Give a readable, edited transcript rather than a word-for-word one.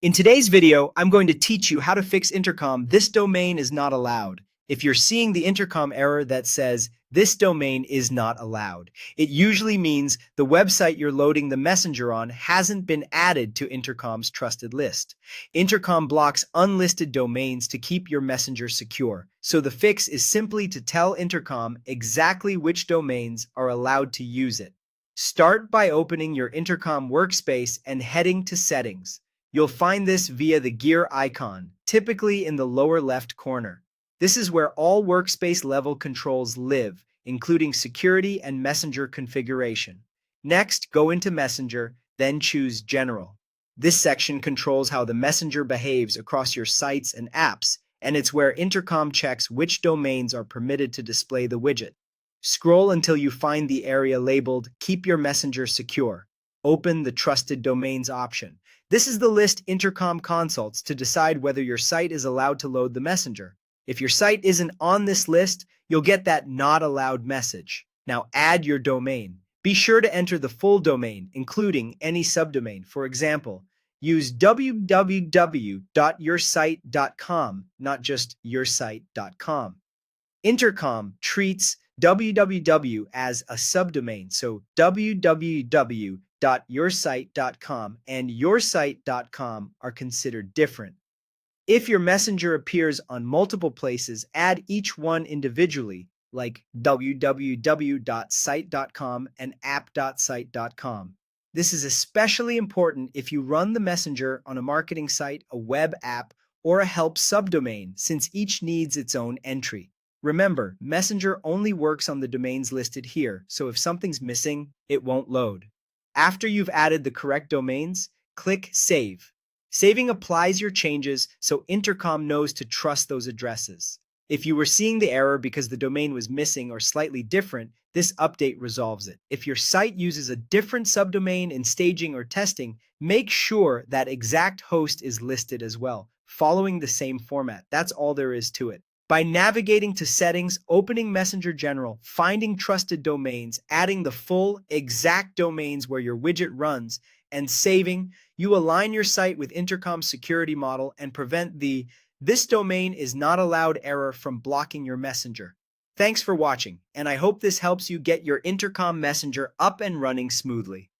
In today's video, I'm going to teach you how to fix Intercom. This domain is not allowed. If you're seeing the Intercom error that says, this domain is not allowed, it usually means the website you're loading the messenger on hasn't been added to Intercom's trusted list. Intercom blocks unlisted domains to keep your messenger secure, so the fix is simply to tell Intercom exactly which domains are allowed to use it. Start by opening your Intercom workspace and heading to Settings. You'll find this via the gear icon, typically in the lower left corner. This is where all workspace level controls live, including security and messenger configuration. Next, go into Messenger, then choose General. This section controls how the messenger behaves across your sites and apps, and it's where Intercom checks which domains are permitted to display the widget. Scroll until you find the area labeled Keep Your Messenger Secure. Open the Trusted Domains option. This is the list Intercom consults to decide whether your site is allowed to load the messenger. If your site isn't on this list, you'll get that not allowed message. Now add your domain. Be sure to enter the full domain, including any subdomain. For example, use www.yoursite.com, not just yoursite.com. Intercom treats www as a subdomain, so www.yoursite.com and yoursite.com are considered different. If your messenger appears on multiple places, add each one individually, like www.site.com and app.site.com. This is especially important if you run the messenger on a marketing site, a web app, or a help subdomain, since each needs its own entry. Remember, Messenger only works on the domains listed here, so if something's missing, it won't load. After you've added the correct domains, click Save. Saving applies your changes so Intercom knows to trust those addresses. If you were seeing the error because the domain was missing or slightly different, this update resolves it. If your site uses a different subdomain in staging or testing, make sure that exact host is listed as well, following the same format. That's all there is to it. By navigating to Settings, opening Messenger General, finding trusted domains, adding the full, exact domains where your widget runs, and saving, you align your site with Intercom's security model and prevent the "this domain is not allowed" error from blocking your messenger. Thanks for watching, and I hope this helps you get your Intercom messenger up and running smoothly.